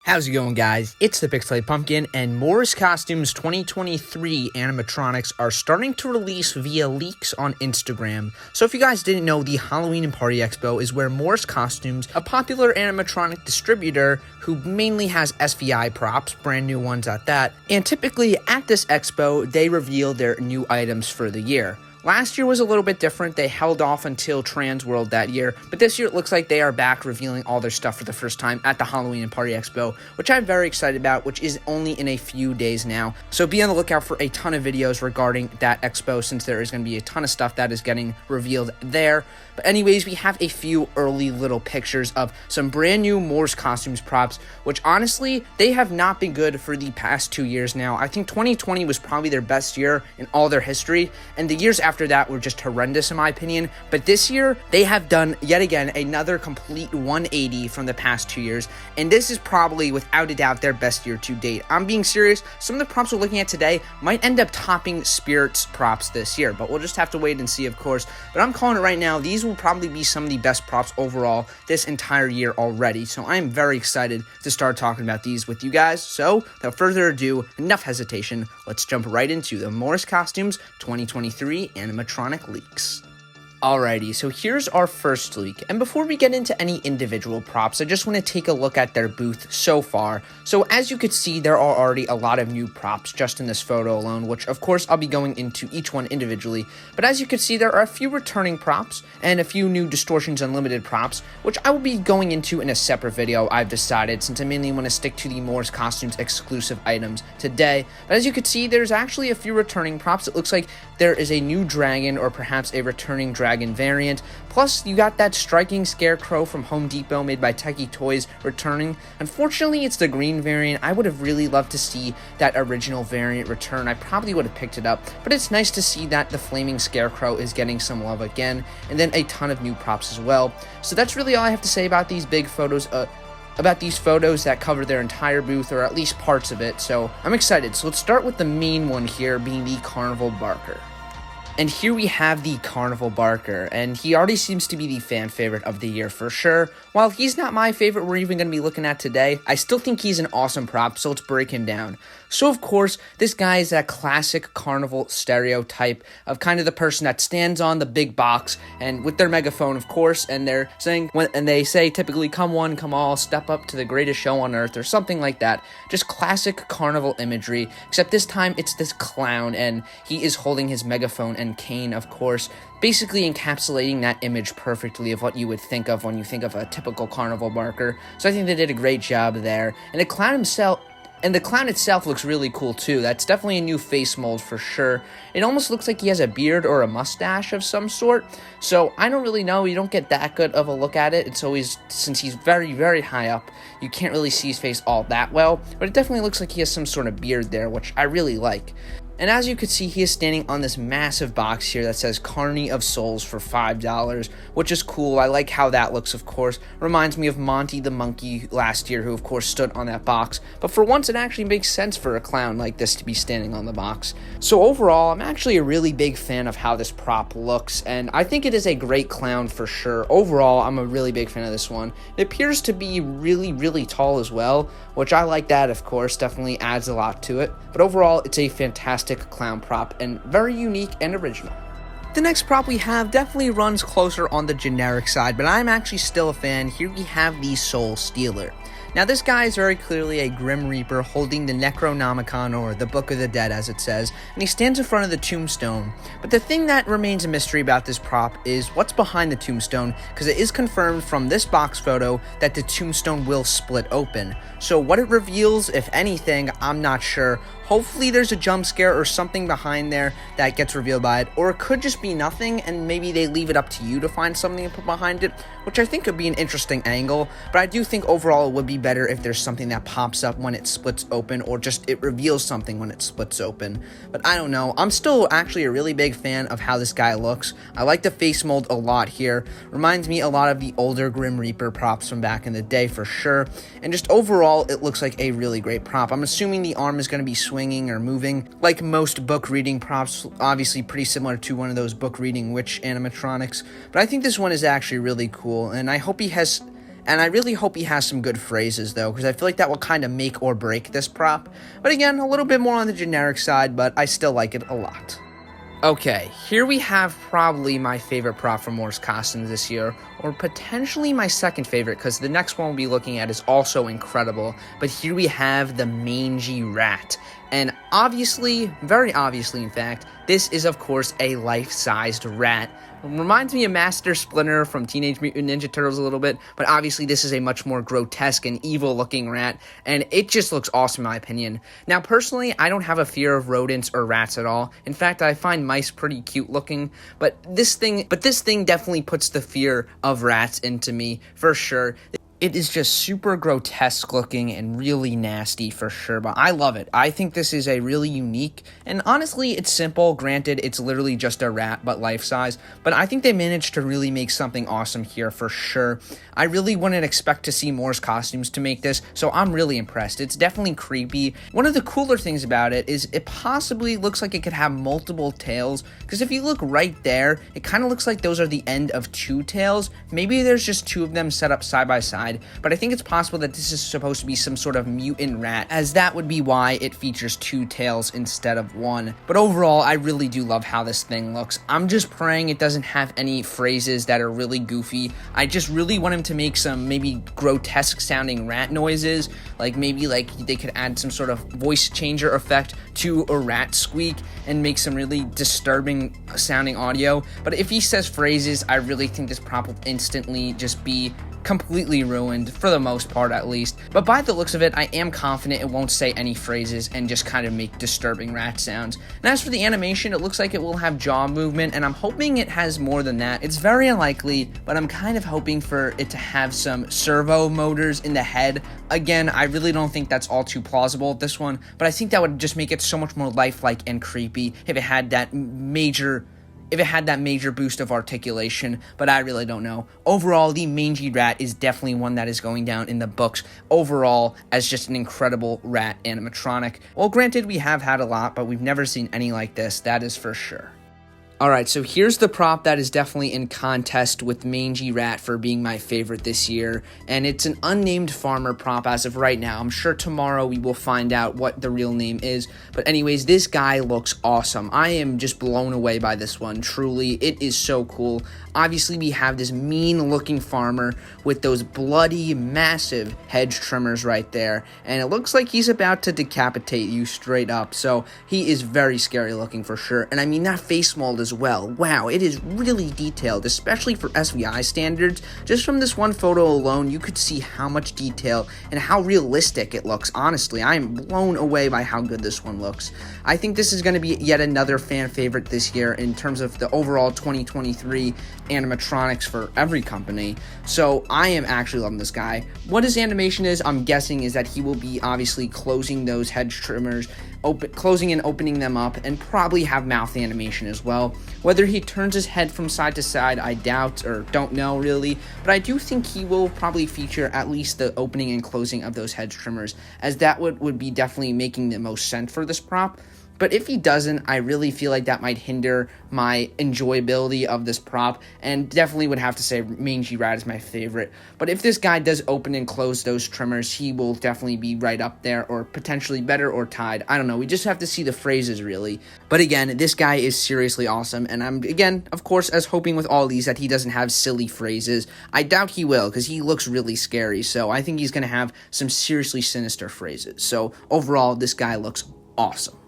How's it going, guys? It's the Pixelated Pumpkin, and Morris Costumes 2023 animatronics are starting to release via leaks on Instagram. So if you guys didn't know, the Halloween and Party Expo is where Morris Costumes, a popular animatronic distributor who mainly has SVI props, brand new ones at that, and typically at this expo, they reveal their new items for the year. Last year was a little bit different. They held off until Transworld that year, but this year it looks like they are back revealing all their stuff for the first time at the Halloween and Party Expo, which I'm very excited about, which is only in a few days now. So be on the lookout for a ton of videos regarding that expo, since there is going to be a ton of stuff that is getting revealed there. But anyways, we have a few early little pictures of some brand new Morris Costumes props, which honestly, they have not been good for the past 2 years now. I think 2020 was probably their best year in all their history, and the years after that were just horrendous in my opinion. But this year, they have done, yet again, another complete 180 from the past 2 years, and this is probably, without a doubt, their best year to date. I'm being serious. Some of the props we're looking at today might end up topping Spirit's props this year, but we'll just have to wait and see, of course. But I'm calling it right now, these will probably be some of the best props overall this entire year already, so I am very excited to start talking about these with you guys. So, without further ado, enough hesitation, let's jump right into the Morris Costumes 2023 animatronic leaks. Alrighty, so here's our first leak, and before we get into any individual props, I just want to take a look at their booth so far. So as you could see, there are already a lot of new props just in this photo alone, which of course I'll be going into each one individually, but as you can see, there are a few returning props and a few new Distortions Unlimited props, which I will be going into in a separate video, I've decided, since I mainly want to stick to the Morris Costumes exclusive items today. But as you can see, there's actually a few returning props. It looks like there is a new dragon, or perhaps a returning dragon variant, plus you got that striking scarecrow from Home Depot made by Techie Toys returning. Unfortunately, it's the green variant. I would have really loved to see that original variant return. I probably would have picked it up, but it's nice to see that the flaming scarecrow is getting some love again, and then a ton of new props as well. So that's really all I have to say about these big photos, about these photos that cover their entire booth, or at least parts of it. So I'm excited. So let's start with the main one here, being the Carnival Barker. And here we have the Carnival Barker, and he already seems to be the fan favorite of the year for sure. While he's not my favorite we're even going to be looking at today, I still think he's an awesome prop, so let's break him down. So of course, this guy is that classic carnival stereotype of kind of the person that stands on the big box and with their megaphone, of course, and they're saying, and they say typically, "Come one, come all, step up to the greatest show on earth," or something like that. Just classic carnival imagery, except this time it's this clown, and he is holding his megaphone and cane, of course, basically encapsulating that image perfectly of what you would think of when you think of a typical Carnival Barker. So I think they did a great job there. And the clown itself looks really cool too. That's definitely a new face mold for sure. It almost looks like he has a beard or a mustache of some sort. So I don't really know. You don't get that good of a look at it. It's always, since he's very, very high up, you can't really see his face all that well. But it definitely looks like he has some sort of beard there, which I really like. And as you can see, he is standing on this massive box here that says Carny of Souls for $5, which is cool. I like how that looks, of course. Reminds me of Monty the Monkey last year, who of course stood on that box. But for once, it actually makes sense for a clown like this to be standing on the box. So overall, I'm actually a really big fan of how this prop looks, and I think it is a great clown for sure. Overall, I'm a really big fan of this one. It appears to be really, really tall as well, which I like that, of course. Definitely adds a lot to it. But overall, it's a fantastic clown prop and very unique and original. The next prop we have definitely runs closer on the generic side, but I'm actually still a fan. Here we have the Soulstealer. Now this guy is very clearly a Grim Reaper holding the Necronomicon, or the Book of the Dead as it says, and he stands in front of the tombstone. But the thing that remains a mystery about this prop is what's behind the tombstone, because it is confirmed from this box photo that the tombstone will split open. So what it reveals, if anything, I'm not sure. Hopefully there's a jump scare or something behind there that gets revealed by it, or it could just be nothing and maybe they leave it up to you to find something to put behind it, which I think could be an interesting angle. But I do think overall it would be better if there's something that pops up when it splits open, or just it reveals something when it splits open. But I don't know. I'm still actually a really big fan of how this guy looks. I like the face mold a lot here. Reminds me a lot of the older Grim Reaper props from back in the day for sure. And just overall, it looks like a really great prop. I'm assuming the arm is going to be swinging or moving like most book reading props, obviously pretty similar to one of those book reading witch animatronics. But I think this one is actually really cool, and I hope he has And I really hope he has some good phrases, though, because I feel like that will kind of make or break this prop. But again, a little bit more on the generic side, but I still like it a lot. Okay, here we have probably my favorite prop from Moore's Costumes this year, or potentially my second favorite, because the next one we'll be looking at is also incredible. But here we have the Mangy Rat. And obviously, very obviously in fact, this is of course a life-sized rat. It reminds me of Master Splinter from Teenage Mutant Ninja Turtles a little bit, but obviously this is a much more grotesque and evil-looking rat, and it just looks awesome in my opinion. Now, personally, I don't have a fear of rodents or rats at all. In fact, I find mice pretty cute-looking, but this thing definitely puts the fear of rats into me, for sure. It is just super grotesque looking and really nasty for sure, but I love it. I think this is a really unique, and honestly, it's simple. Granted, it's literally just a rat, but life-size, but I think they managed to really make something awesome here for sure. I really wouldn't expect to see Moore's Costumes to make this, so I'm really impressed. It's definitely creepy. One of the cooler things about it is it possibly looks like it could have multiple tails, because if you look right there, it kind of looks like those are the end of two tails. Maybe there's just two of them set up side by side. But I think it's possible that this is supposed to be some sort of mutant rat, as that would be why it features two tails instead of one. But overall, I really do love how this thing looks. I'm just praying it doesn't have any phrases that are really goofy. I just really want him to make some maybe grotesque sounding rat noises, like maybe like they could add some sort of voice changer effect to a rat squeak and make some really disturbing sounding audio. But if he says phrases, I really think this prop will instantly just be completely ruined, for the most part at least. But by the looks of it, I am confident it won't say any phrases and just kind of make disturbing rat sounds. And as for the animation, it looks like it will have jaw movement, and I'm hoping it has more than that. It's very unlikely, but I'm kind of hoping for it to have some servo motors in the head. Again, I really don't think that's all too plausible, this one, but I think that would just make it so much more lifelike and creepy if it had that major boost of articulation, but I really don't know. Overall, the Mangy Rat is definitely one that is going down in the books overall as just an incredible rat animatronic. Well, granted, we have had a lot, but we've never seen any like this, that is for sure. Alright, so here's the prop that is definitely in contest with Mangy Rat for being my favorite this year, and it's an unnamed farmer prop as of right now. I'm sure tomorrow we will find out what the real name is, but anyways, this guy looks awesome. I am just blown away by this one, truly. It is so cool. Obviously, we have this mean-looking farmer with those bloody, massive hedge trimmers right there, and it looks like he's about to decapitate you straight up, so he is very scary looking for sure. And I mean, that face mold as well. Wow, it is really detailed, especially for SVI standards. Just from this one photo alone, you could see how much detail and how realistic it looks. Honestly, I am blown away by how good this one looks. I think this is going to be yet another fan favorite this year in terms of the overall 2023 animatronics for every company. So I am actually loving this guy. What his animation is, I'm guessing, is that he will be obviously closing those hedge trimmers, closing and opening them up, and probably have mouth animation as well. Whether he turns his head from side to side, I doubt, or don't know really, but I do think he will probably feature at least the opening and closing of those hedge trimmers, as that would be definitely making the most sense for this prop. But if he doesn't, I really feel like that might hinder my enjoyability of this prop, and definitely would have to say Mangy Rat is my favorite. But if this guy does open and close those trimmers, he will definitely be right up there, or potentially better or tied. I don't know, we just have to see the phrases really. But again, this guy is seriously awesome, and I'm, again, of course, as hoping with all these that he doesn't have silly phrases. I doubt he will, because he looks really scary, so I think he's going to have some seriously sinister phrases. So overall, this guy looks awesome.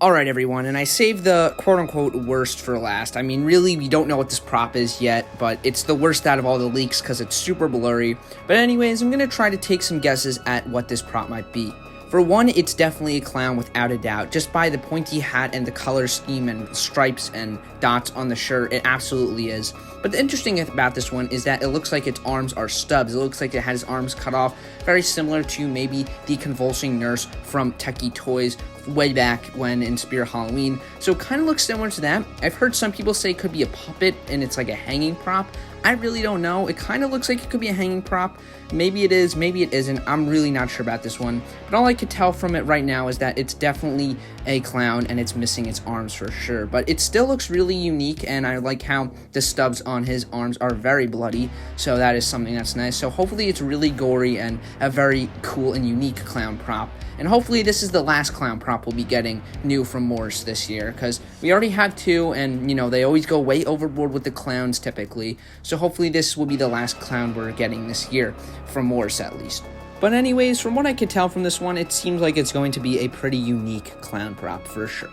Alright everyone, and I saved the quote-unquote worst for last. I mean, really, we don't know what this prop is yet, but it's the worst out of all the leaks because it's super blurry. But anyways, I'm going to try to take some guesses at what this prop might be. For one, it's definitely a clown without a doubt. Just by the pointy hat and the color scheme and stripes and dots on the shirt, it absolutely is. But the interesting thing about this one is that it looks like its arms are stubs. It looks like it has arms cut off, very similar to maybe the convulsing nurse from Techie Toys way back when in Spirit Halloween, so it kind of looks similar to that. I've heard some people say it could be a puppet and it's like a hanging prop. I really don't know. It kind of looks like it could be a hanging prop. Maybe it is, maybe it isn't. I'm really not sure about this one. But all I could tell from it right now is that it's definitely a clown and it's missing its arms for sure. But it still looks really unique, and I like how the stubs on his arms are very bloody. So that is something that's nice. So hopefully it's really gory and a very cool and unique clown prop. And hopefully this is the last clown prop we'll be getting new from Morris this year, because we already had 2, and, you know, they always go way overboard with the clowns typically. So hopefully this will be the last clown we're getting this year, from Morris at least. But anyways, from what I could tell from this one, it seems like it's going to be a pretty unique clown prop for sure.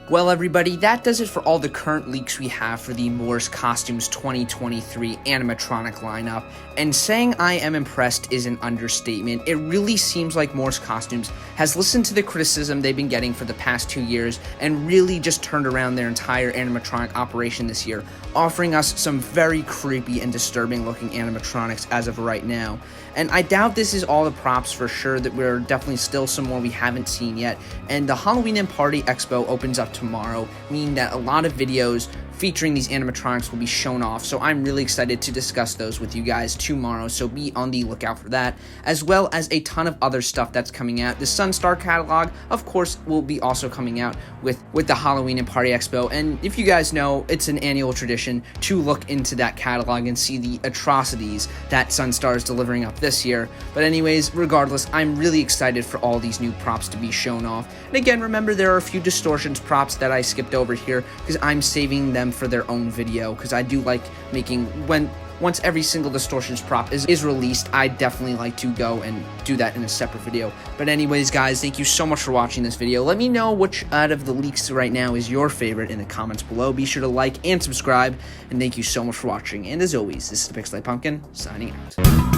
Well, everybody, that does it for all the current leaks we have for the Morris Costumes 2023 animatronic lineup. And saying I am impressed is an understatement. It really seems like Morris Costumes has listened to the criticism they've been getting for the past 2 years and really just turned around their entire animatronic operation this year, offering us some very creepy and disturbing looking animatronics as of right now. And I doubt this is all the props for sure, that we're definitely still some more we haven't seen yet. And the Halloween and Party Expo opens up tomorrow, meaning that a lot of videos featuring these animatronics will be shown off, so I'm really excited to discuss those with you guys tomorrow, so be on the lookout for that, as well as a ton of other stuff that's coming out. The Sunstar catalog, of course, will be also coming out with the Halloween and Party Expo, and if you guys know, it's an annual tradition to look into that catalog and see the atrocities that Sunstar is delivering up this year. But anyways, regardless, I'm really excited for all these new props to be shown off. And again, remember, there are a few distortions props that I skipped over here because I'm saving them for their own video, because I do like making, once every single distortions prop is released, I definitely like to go and do that in a separate video. But anyways, guys, thank you so much for watching this video. Let me know which out of the leaks right now is your favorite in the comments below. Be sure to like and subscribe, and thank you so much for watching. And as always, this is the Pixelate Pumpkin, signing out.